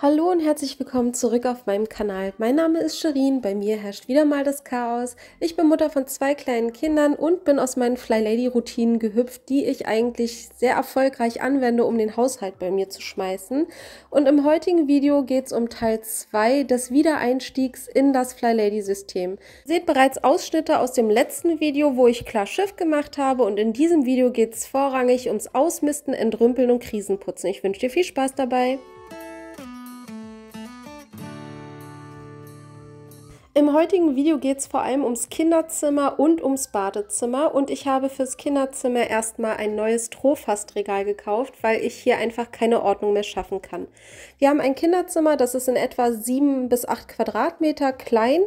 Hallo und herzlich willkommen zurück auf meinem Kanal. Mein Name ist Shirin, bei mir herrscht wieder mal das Chaos. Ich bin Mutter von 2 kleinen Kindern und bin aus meinen Fly Lady Routinen gehüpft, die ich eigentlich sehr erfolgreich anwende, um den Haushalt bei mir zu schmeißen. Und im heutigen Video geht es um Teil 2 des Wiedereinstiegs in das Fly Lady System. Ihr seht bereits Ausschnitte aus dem letzten Video, wo ich klar Schiff gemacht habe, und in diesem Video geht es vorrangig ums Ausmisten, Entrümpeln und Krisenputzen. Ich wünsche dir viel Spaß dabei. Im heutigen Video geht es vor allem ums Kinderzimmer und ums Badezimmer, und ich habe fürs Kinderzimmer erstmal ein neues Trofastregal gekauft, weil ich hier einfach keine Ordnung mehr schaffen kann. Wir haben ein Kinderzimmer, das ist in etwa 7 bis 8 Quadratmeter klein.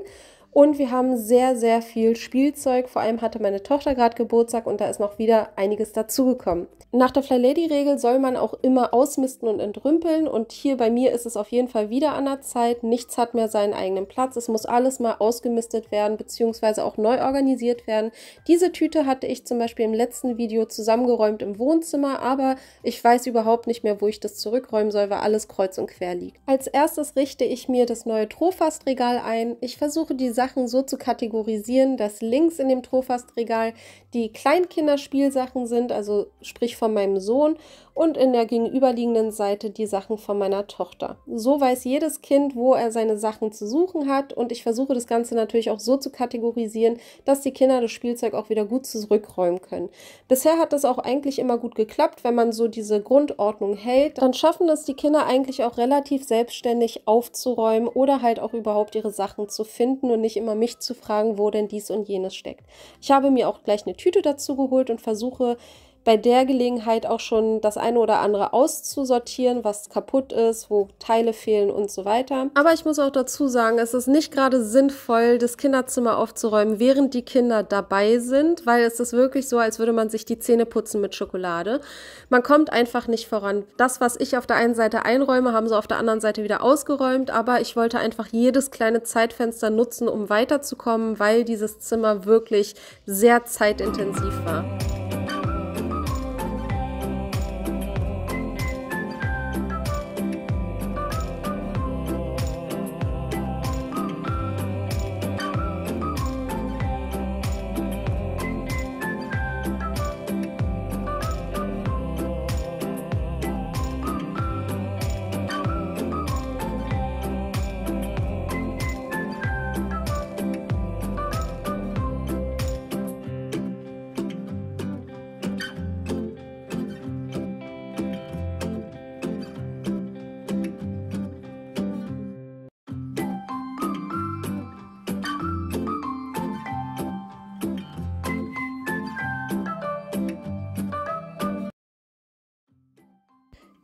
Und wir haben sehr, sehr viel Spielzeug. Vor allem hatte meine Tochter gerade Geburtstag und da ist noch wieder einiges dazugekommen. Nach der Fly Lady Regel soll man auch immer ausmisten und entrümpeln. Und hier bei mir ist es auf jeden Fall wieder an der Zeit. Nichts hat mehr seinen eigenen Platz. Es muss alles mal ausgemistet werden bzw. auch neu organisiert werden. Diese Tüte hatte ich zum Beispiel im letzten Video zusammengeräumt im Wohnzimmer, aber ich weiß überhaupt nicht mehr, wo ich das zurückräumen soll, weil alles kreuz und quer liegt. Als erstes richte ich mir das neue Trofastregal ein. Ich versuche die Sachen so zu kategorisieren, dass links in dem Trofastregal die Kleinkinderspielsachen sind, also sprich von meinem Sohn, und in der gegenüberliegenden Seite die Sachen von meiner Tochter. So weiß jedes Kind, wo er seine Sachen zu suchen hat, und ich versuche das Ganze natürlich auch so zu kategorisieren, dass die Kinder das Spielzeug auch wieder gut zurückräumen können. Bisher hat das auch eigentlich immer gut geklappt. Wenn man so diese Grundordnung hält, dann schaffen es die Kinder eigentlich auch relativ selbstständig aufzuräumen oder halt auch überhaupt ihre Sachen zu finden und nicht immer mich zu fragen, wo denn dies und jenes steckt. Ich habe mir auch gleich eine Tüte dazu geholt und versuche bei der Gelegenheit auch schon das eine oder andere auszusortieren, was kaputt ist, wo Teile fehlen und so weiter. Aber ich muss auch dazu sagen, es ist nicht gerade sinnvoll, das Kinderzimmer aufzuräumen, während die Kinder dabei sind, weil es ist wirklich so, als würde man sich die Zähne putzen mit Schokolade. Man kommt einfach nicht voran. Das, was ich auf der einen Seite einräume, haben sie auf der anderen Seite wieder ausgeräumt, aber ich wollte einfach jedes kleine Zeitfenster nutzen, um weiterzukommen, weil dieses Zimmer wirklich sehr zeitintensiv war.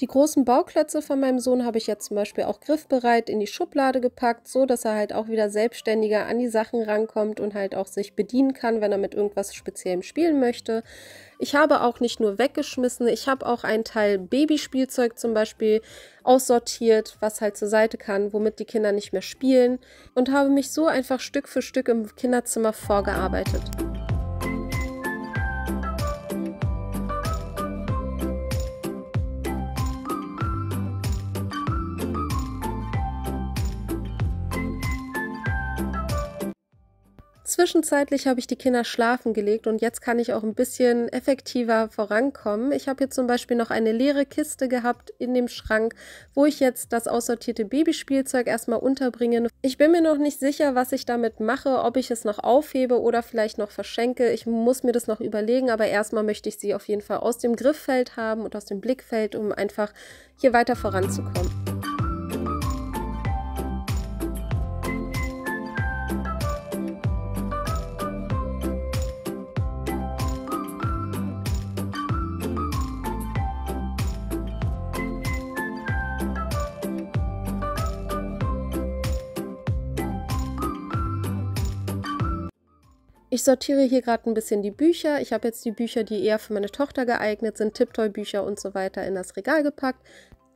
Die großen Bauklötze von meinem Sohn habe ich jetzt zum Beispiel auch griffbereit in die Schublade gepackt, so dass er halt auch wieder selbstständiger an die Sachen rankommt und halt auch sich bedienen kann, wenn er mit irgendwas Speziellem spielen möchte. Ich habe auch nicht nur weggeschmissen, ich habe auch einen Teil Babyspielzeug zum Beispiel aussortiert, was halt zur Seite kann, womit die Kinder nicht mehr spielen, und habe mich so einfach Stück für Stück im Kinderzimmer vorgearbeitet. Zwischenzeitlich habe ich die Kinder schlafen gelegt und jetzt kann ich auch ein bisschen effektiver vorankommen. Ich habe hier zum Beispiel noch eine leere Kiste gehabt in dem Schrank, wo ich jetzt das aussortierte Babyspielzeug erstmal unterbringe. Ich bin mir noch nicht sicher, was ich damit mache, ob ich es noch aufhebe oder vielleicht noch verschenke. Ich muss mir das noch überlegen, aber erstmal möchte ich sie auf jeden Fall aus dem Grifffeld haben und aus dem Blickfeld, um einfach hier weiter voranzukommen. Ich sortiere hier gerade ein bisschen die Bücher. Ich habe jetzt die Bücher, die eher für meine Tochter geeignet sind, Tiptoy-Bücher und so weiter, in das Regal gepackt.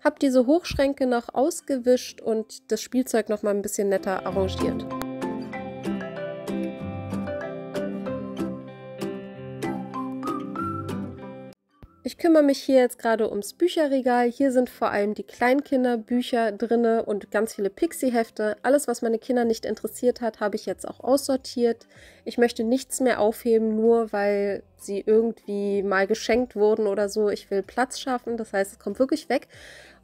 Habe diese Hochschränke noch ausgewischt und das Spielzeug noch mal ein bisschen netter arrangiert. Ich kümmere mich hier jetzt gerade ums Bücherregal. Hier sind vor allem die Kleinkinderbücher drinne und ganz viele Pixie-Hefte. Alles, was meine Kinder nicht interessiert hat, habe ich jetzt auch aussortiert. Ich möchte nichts mehr aufheben, nur weil sie irgendwie mal geschenkt wurden oder so. Ich will Platz schaffen, das heißt, es kommt wirklich weg.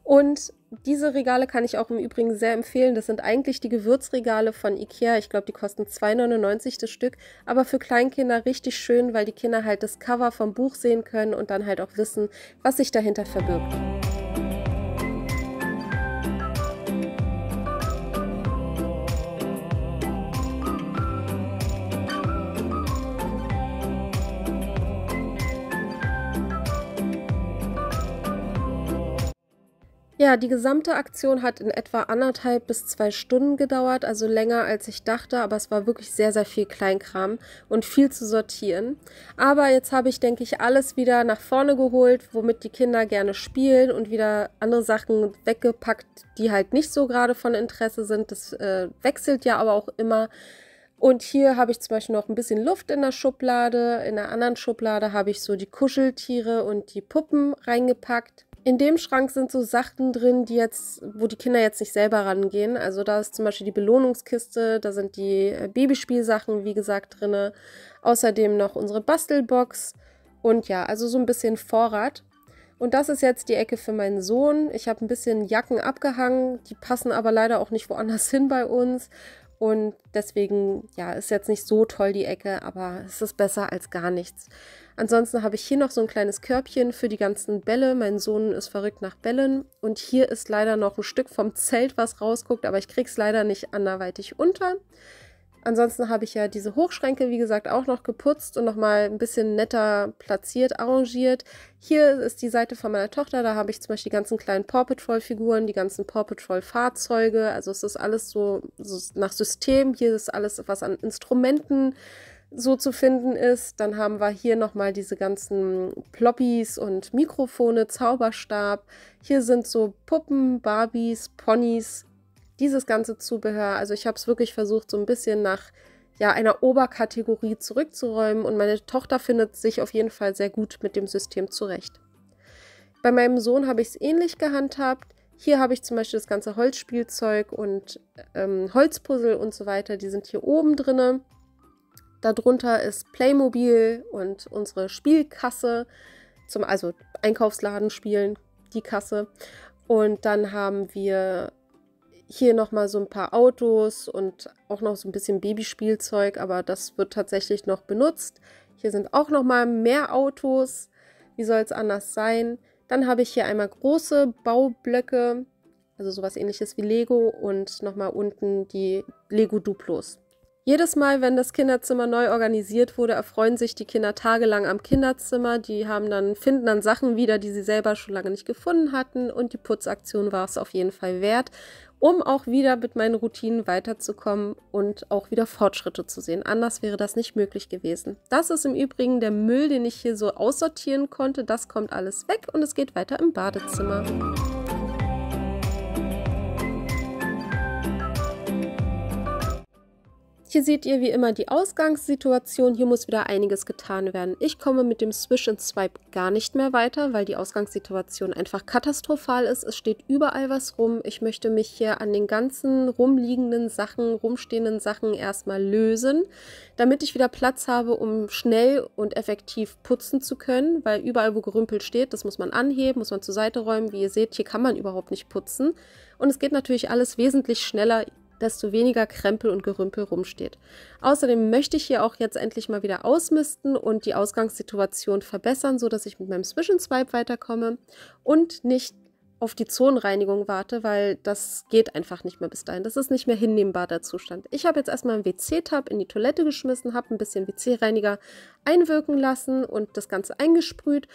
Und diese Regale kann ich auch im Übrigen sehr empfehlen. Das sind eigentlich die Gewürzregale von Ikea. Ich glaube, die kosten 2,99 das Stück. Aber für Kleinkinder richtig schön, weil die Kinder halt das Cover vom Buch sehen können und dann halt auch wissen, was sich dahinter verbirgt. Ja, die gesamte Aktion hat in etwa 1,5 bis 2 Stunden gedauert, also länger als ich dachte, aber es war wirklich sehr, sehr viel Kleinkram und viel zu sortieren. Aber jetzt habe ich, denke ich, alles wieder nach vorne geholt, womit die Kinder gerne spielen und wieder andere Sachen weggepackt, die halt nicht so gerade von Interesse sind. Das wechselt ja aber auch immer. Und hier habe ich zum Beispiel noch ein bisschen Luft in der Schublade. In der anderen Schublade habe ich so die Kuscheltiere und die Puppen reingepackt. In dem Schrank sind so Sachen drin, wo die Kinder jetzt nicht selber rangehen. Also da ist zum Beispiel die Belohnungskiste, da sind die Babyspielsachen, wie gesagt, drin. Außerdem noch unsere Bastelbox und ja, also so ein bisschen Vorrat. Und das ist jetzt die Ecke für meinen Sohn. Ich habe ein bisschen Jacken abgehangen, die passen aber leider auch nicht woanders hin bei uns. Und deswegen, ja, ist jetzt nicht so toll die Ecke, aber es ist besser als gar nichts. Ansonsten habe ich hier noch so ein kleines Körbchen für die ganzen Bälle. Mein Sohn ist verrückt nach Bällen. Und hier ist leider noch ein Stück vom Zelt, was rausguckt, aber ich kriege es leider nicht anderweitig unter. Ansonsten habe ich ja diese Hochschränke, wie gesagt, auch noch geputzt und nochmal ein bisschen netter platziert, arrangiert. Hier ist die Seite von meiner Tochter, da habe ich zum Beispiel die ganzen kleinen Paw Patrol Figuren, die ganzen Paw Patrol Fahrzeuge. Also es ist alles so nach System. Hier ist alles, was an Instrumenten so zu finden ist. Dann haben wir hier nochmal diese ganzen Ploppies und Mikrofone, Zauberstab. Hier sind so Puppen, Barbies, Ponys, dieses ganze Zubehör. Also ich habe es wirklich versucht, so ein bisschen nach einer Oberkategorie zurückzuräumen und meine Tochter findet sich auf jeden Fall sehr gut mit dem System zurecht. Bei meinem Sohn habe ich es ähnlich gehandhabt. Hier habe ich zum Beispiel das ganze Holzspielzeug und Holzpuzzle und so weiter. Die sind hier oben drin. Darunter ist Playmobil und unsere Spielkasse, also Einkaufsladen spielen, die Kasse. Und dann haben wir hier nochmal so ein paar Autos und auch noch so ein bisschen Babyspielzeug, aber das wird tatsächlich noch benutzt. Hier sind auch nochmal mehr Autos. Wie soll es anders sein? Dann habe ich hier einmal große Baublöcke, also sowas ähnliches wie Lego und nochmal unten die Lego Duplos. Jedes Mal, wenn das Kinderzimmer neu organisiert wurde, erfreuen sich die Kinder tagelang am Kinderzimmer. Die finden dann Sachen wieder, die sie selber schon lange nicht gefunden hatten. Und die Putzaktion war es auf jeden Fall wert, um auch wieder mit meinen Routinen weiterzukommen und auch wieder Fortschritte zu sehen. Anders wäre das nicht möglich gewesen. Das ist im Übrigen der Müll, den ich hier so aussortieren konnte. Das kommt alles weg und es geht weiter im Badezimmer. Hier seht ihr wie immer die Ausgangssituation. Hier muss wieder einiges getan werden. Ich komme mit dem Swish and Swipe gar nicht mehr weiter, weil die Ausgangssituation einfach katastrophal ist. Es steht überall was rum. Ich möchte mich hier an den ganzen rumliegenden Sachen, rumstehenden Sachen erstmal lösen, damit ich wieder Platz habe, um schnell und effektiv putzen zu können, weil überall, wo Gerümpel steht, das muss man anheben, muss man zur Seite räumen. Wie ihr seht, hier kann man überhaupt nicht putzen. Und es geht natürlich alles wesentlich schneller, desto weniger Krempel und Gerümpel rumsteht. Außerdem möchte ich hier auch jetzt endlich mal wieder ausmisten und die Ausgangssituation verbessern, sodass ich mit meinem Swish and Swipe weiterkomme und nicht auf die Zonenreinigung warte, weil das geht einfach nicht mehr bis dahin. Das ist nicht mehr hinnehmbar, der Zustand. Ich habe jetzt erstmal einen WC-Tab in die Toilette geschmissen, habe ein bisschen WC-Reiniger einwirken lassen und das Ganze eingesprüht.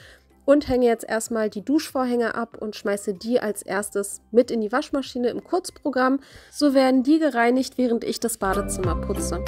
Und hänge jetzt erstmal die Duschvorhänge ab und schmeiße die als erstes mit in die Waschmaschine im Kurzprogramm. So werden die gereinigt, während ich das Badezimmer putze.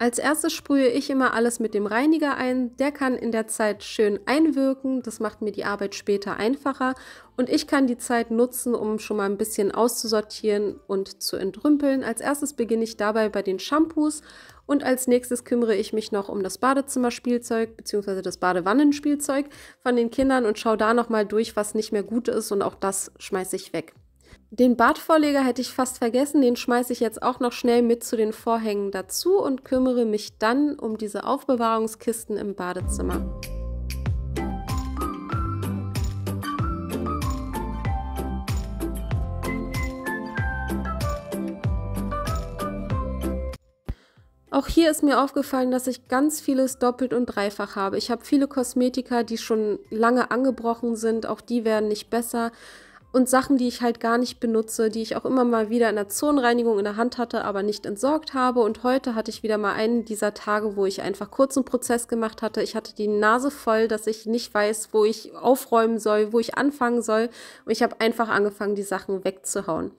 Als erstes sprühe ich immer alles mit dem Reiniger ein. Der kann in der Zeit schön einwirken. Das macht mir die Arbeit später einfacher. Und ich kann die Zeit nutzen, um schon mal ein bisschen auszusortieren und zu entrümpeln. Als erstes beginne ich dabei bei den Shampoos. Und als nächstes kümmere ich mich noch um das Badezimmerspielzeug bzw. das Badewannenspielzeug von den Kindern und schaue da nochmal durch, was nicht mehr gut ist. Und auch das schmeiße ich weg. Den Badvorleger hätte ich fast vergessen, den schmeiße ich jetzt auch noch schnell mit zu den Vorhängen dazu und kümmere mich dann um diese Aufbewahrungskisten im Badezimmer. Auch hier ist mir aufgefallen, dass ich ganz vieles doppelt und dreifach habe. Ich habe viele Kosmetika, die schon lange angebrochen sind, auch die werden nicht besser. Und Sachen, die ich halt gar nicht benutze, die ich auch immer mal wieder in der Zonenreinigung in der Hand hatte, aber nicht entsorgt habe. Und heute hatte ich wieder mal einen dieser Tage, wo ich einfach kurz einen Prozess gemacht hatte. Ich hatte die Nase voll, dass ich nicht weiß, wo ich aufräumen soll, wo ich anfangen soll. Und ich habe einfach angefangen, die Sachen wegzuhauen.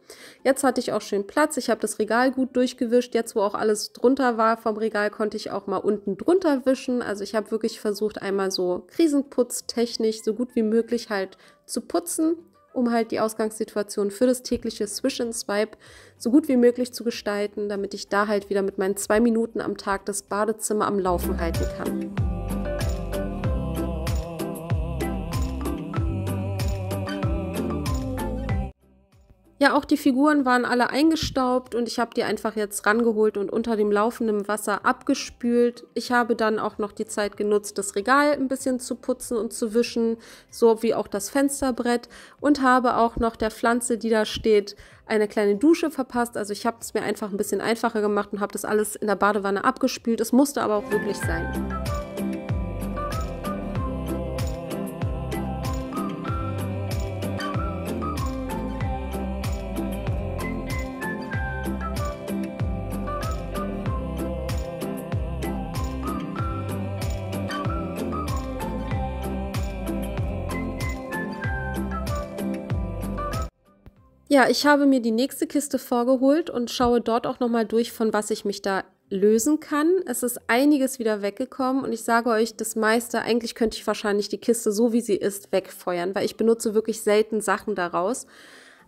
Jetzt hatte ich auch schön Platz. Ich habe das Regal gut durchgewischt. Jetzt, wo auch alles drunter war vom Regal, konnte ich auch mal unten drunter wischen. Also ich habe wirklich versucht, einmal so krisenputztechnisch so gut wie möglich halt zu putzen, um halt die Ausgangssituation für das tägliche Swish and Swipe so gut wie möglich zu gestalten, damit ich da halt wieder mit meinen 2 Minuten am Tag das Badezimmer am Laufen halten kann. Ja, auch die Figuren waren alle eingestaubt und ich habe die einfach jetzt rangeholt und unter dem laufenden Wasser abgespült. Ich habe dann auch noch die Zeit genutzt, das Regal ein bisschen zu putzen und zu wischen, so wie auch das Fensterbrett, und habe auch noch der Pflanze, die da steht, eine kleine Dusche verpasst. Also ich habe es mir einfach ein bisschen einfacher gemacht und habe das alles in der Badewanne abgespült. Es musste aber auch wirklich sein. Ja, ich habe mir die nächste Kiste vorgeholt und schaue dort auch nochmal durch, von was ich mich da lösen kann. Es ist einiges wieder weggekommen und ich sage euch, das meiste, eigentlich könnte ich wahrscheinlich die Kiste so wie sie ist wegfeuern, weil ich benutze wirklich selten Sachen daraus.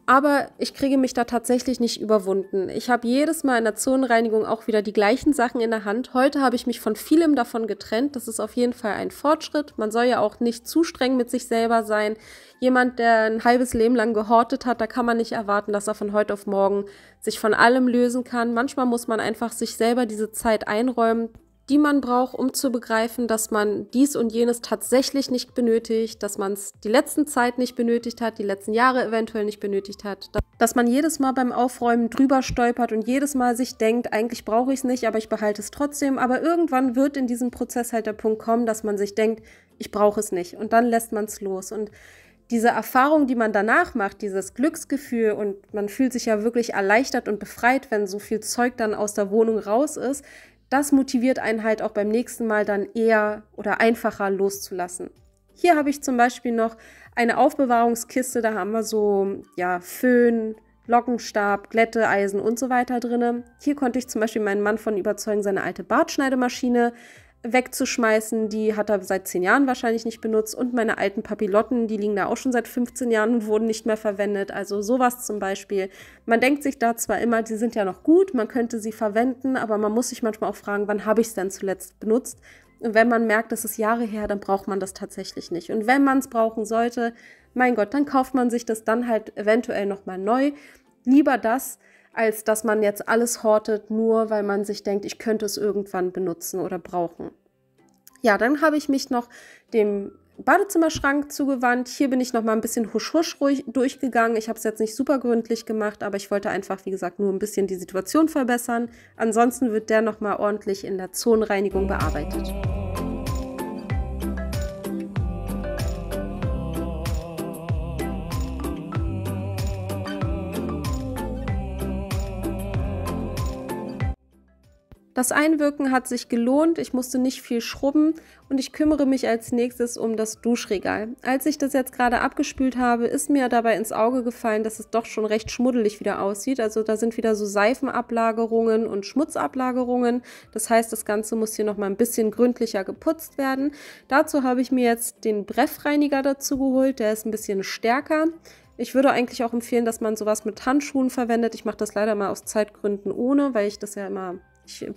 Aber ich kriege mich da tatsächlich nicht überwunden. Ich habe jedes Mal in der Zonenreinigung auch wieder die gleichen Sachen in der Hand. Heute habe ich mich von vielem davon getrennt. Das ist auf jeden Fall ein Fortschritt. Man soll ja auch nicht zu streng mit sich selber sein. Jemand, der ein halbes Leben lang gehortet hat, da kann man nicht erwarten, dass er von heute auf morgen sich von allem lösen kann. Manchmal muss man einfach sich selber diese Zeit einräumen, die man braucht, um zu begreifen, dass man dies und jenes tatsächlich nicht benötigt, dass man es die letzten Zeit nicht benötigt hat, die letzten Jahre eventuell nicht benötigt hat, dass man jedes Mal beim Aufräumen drüber stolpert und jedes Mal sich denkt, eigentlich brauche ich es nicht, aber ich behalte es trotzdem. Aber irgendwann wird in diesem Prozess halt der Punkt kommen, dass man sich denkt, ich brauche es nicht, und dann lässt man es los. Und diese Erfahrung, die man danach macht, dieses Glücksgefühl, und man fühlt sich ja wirklich erleichtert und befreit, wenn so viel Zeug dann aus der Wohnung raus ist, das motiviert einen halt auch beim nächsten Mal dann eher oder einfacher loszulassen. Hier habe ich zum Beispiel noch eine Aufbewahrungskiste, da haben wir so, ja, Föhn, Lockenstab, Glätteeisen und so weiter drin. Hier konnte ich zum Beispiel meinen Mann von überzeugen, seine alte Bartschneidemaschine wegzuschmeißen. Die hat er seit 10 Jahren wahrscheinlich nicht benutzt. Und meine alten Papillotten, die liegen da auch schon seit 15 Jahren und wurden nicht mehr verwendet. Also sowas zum Beispiel. Man denkt sich da zwar immer, die sind ja noch gut, man könnte sie verwenden, aber man muss sich manchmal auch fragen, wann habe ich es denn zuletzt benutzt? Und wenn man merkt, das ist Jahre her, dann braucht man das tatsächlich nicht. Und wenn man es brauchen sollte, mein Gott, dann kauft man sich das dann halt eventuell nochmal neu. Lieber das, als dass man jetzt alles hortet, nur weil man sich denkt, ich könnte es irgendwann benutzen oder brauchen. Ja, dann habe ich mich noch dem Badezimmerschrank zugewandt. Hier bin ich noch mal ein bisschen husch-husch durchgegangen. Ich habe es jetzt nicht super gründlich gemacht, aber ich wollte einfach, wie gesagt, nur ein bisschen die Situation verbessern. Ansonsten wird der noch mal ordentlich in der Zonenreinigung bearbeitet. Das Einwirken hat sich gelohnt, ich musste nicht viel schrubben und ich kümmere mich als nächstes um das Duschregal. Als ich das jetzt gerade abgespült habe, ist mir dabei ins Auge gefallen, dass es doch schon recht schmuddelig wieder aussieht. Also da sind wieder so Seifenablagerungen und Schmutzablagerungen. Das heißt, das Ganze muss hier nochmal ein bisschen gründlicher geputzt werden. Dazu habe ich mir jetzt den Bref-Reiniger dazu geholt, der ist ein bisschen stärker. Ich würde eigentlich auch empfehlen, dass man sowas mit Handschuhen verwendet. Ich mache das leider mal aus Zeitgründen ohne, weil ich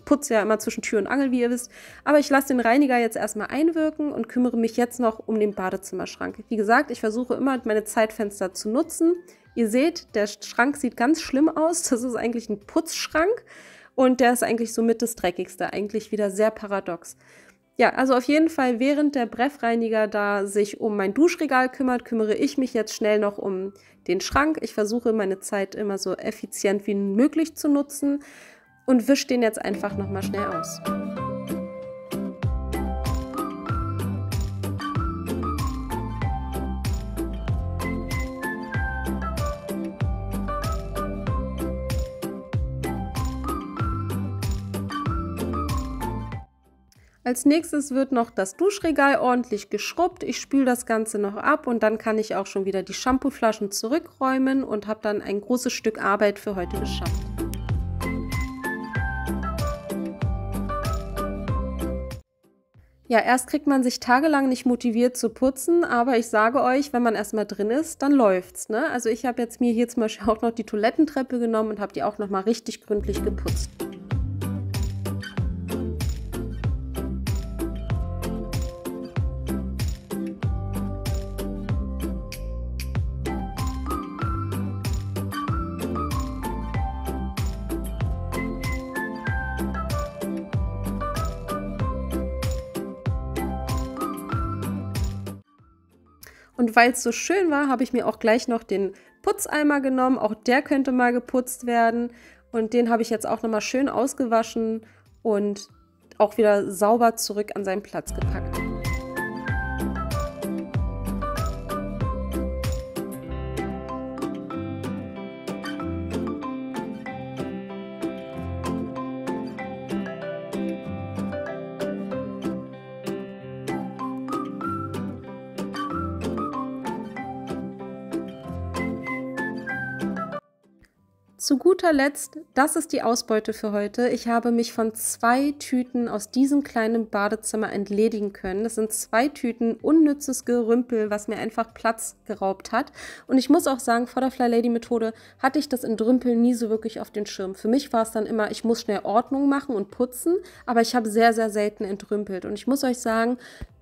putze ja immer zwischen Tür und Angel, wie ihr wisst. Aber ich lasse den Reiniger jetzt erstmal einwirken und kümmere mich jetzt noch um den Badezimmerschrank. Wie gesagt, ich versuche immer, meine Zeitfenster zu nutzen. Ihr seht, der Schrank sieht ganz schlimm aus. Das ist eigentlich ein Putzschrank und der ist eigentlich somit das Dreckigste. Eigentlich wieder sehr paradox. Ja, also auf jeden Fall, während der Bref-Reiniger da sich um mein Duschregal kümmert, kümmere ich mich jetzt schnell noch um den Schrank. Ich versuche, meine Zeit immer so effizient wie möglich zu nutzen und wische den jetzt einfach nochmal schnell aus. Als nächstes wird noch das Duschregal ordentlich geschrubbt. Ich spüle das Ganze noch ab und dann kann ich auch schon wieder die Shampooflaschen zurückräumen und habe dann ein großes Stück Arbeit für heute geschafft. Ja, erst kriegt man sich tagelang nicht motiviert zu putzen, aber ich sage euch, wenn man erstmal drin ist, dann läuft's, ne? Also ich habe jetzt mir hier zum Beispiel auch noch die Toilettentreppe genommen und habe die auch nochmal richtig gründlich geputzt. Und weil es so schön war, habe ich mir auch gleich noch den Putzeimer genommen. Auch der könnte mal geputzt werden. Und den habe ich jetzt auch nochmal schön ausgewaschen und auch wieder sauber zurück an seinen Platz gepackt. Zu guter Letzt, das ist die Ausbeute für heute. Ich habe mich von 2 Tüten aus diesem kleinen Badezimmer entledigen können. Das sind 2 Tüten unnützes Gerümpel, was mir einfach Platz geraubt hat. Und ich muss auch sagen, vor der Fly Lady Methode hatte ich das Entrümpeln nie so wirklich auf den Schirm. Für mich war es dann immer, ich muss schnell Ordnung machen und putzen, aber ich habe sehr, sehr selten entrümpelt. Und ich muss euch sagen,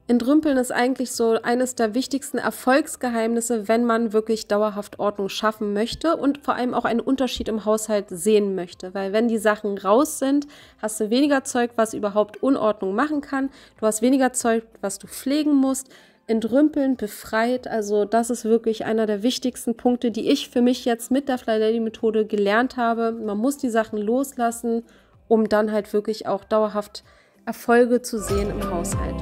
Entrümpeln ist eigentlich so eines der wichtigsten Erfolgsgeheimnisse, wenn man wirklich dauerhaft Ordnung schaffen möchte und vor allem auch einen Unterschied im Haushalt sehen möchte. Weil wenn die Sachen raus sind, hast du weniger Zeug, was überhaupt Unordnung machen kann. Du hast weniger Zeug, was du pflegen musst. Entrümpeln befreit, also das ist wirklich einer der wichtigsten Punkte, die ich für mich jetzt mit der Fly Lady Methode gelernt habe. Man muss die Sachen loslassen, um dann halt wirklich auch dauerhaft Erfolge zu sehen im Haushalt.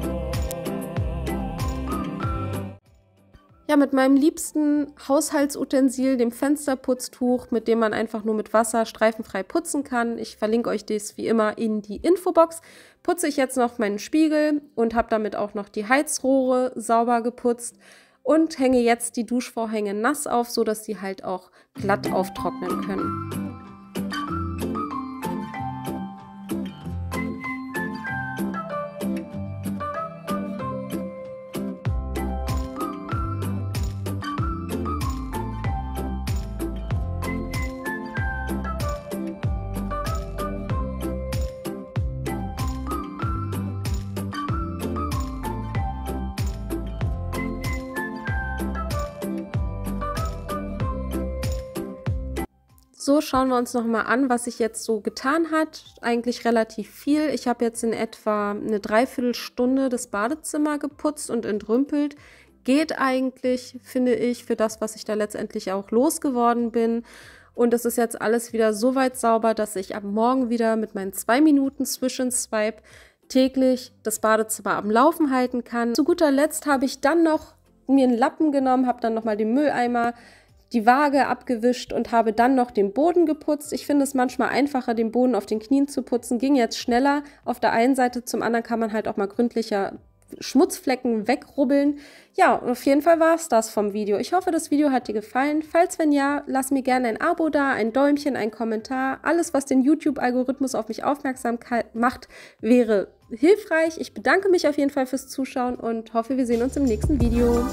Ja, mit meinem liebsten Haushaltsutensil, dem Fensterputztuch, mit dem man einfach nur mit Wasser streifenfrei putzen kann. Ich verlinke euch das wie immer in die Infobox. Putze ich jetzt noch meinen Spiegel und habe damit auch noch die Heizrohre sauber geputzt und hänge jetzt die Duschvorhänge nass auf, sodass sie halt auch glatt auftrocknen können. So, schauen wir uns nochmal an, was sich jetzt so getan hat. Eigentlich relativ viel. Ich habe jetzt in etwa eine Dreiviertelstunde das Badezimmer geputzt und entrümpelt. Geht eigentlich, finde ich, für das, was ich da letztendlich auch losgeworden bin. Und es ist jetzt alles wieder so weit sauber, dass ich ab morgen wieder mit meinen 2 Minuten Zwischenswipe täglich das Badezimmer am Laufen halten kann. Zu guter Letzt habe ich dann noch mir einen Lappen genommen, habe dann nochmal den Mülleimer die Waage abgewischt und habe dann noch den Boden geputzt. Ich finde es manchmal einfacher, den Boden auf den Knien zu putzen. Ging jetzt schneller auf der einen Seite, zum anderen kann man halt auch mal gründlicher Schmutzflecken wegrubbeln. Ja, auf jeden Fall war es das vom Video. Ich hoffe, das Video hat dir gefallen. Falls wenn ja, lass mir gerne ein Abo da, ein Däumchen, ein Kommentar. Alles, was den YouTube-Algorithmus auf mich aufmerksam macht, wäre hilfreich. Ich bedanke mich auf jeden Fall fürs Zuschauen und hoffe, wir sehen uns im nächsten Video.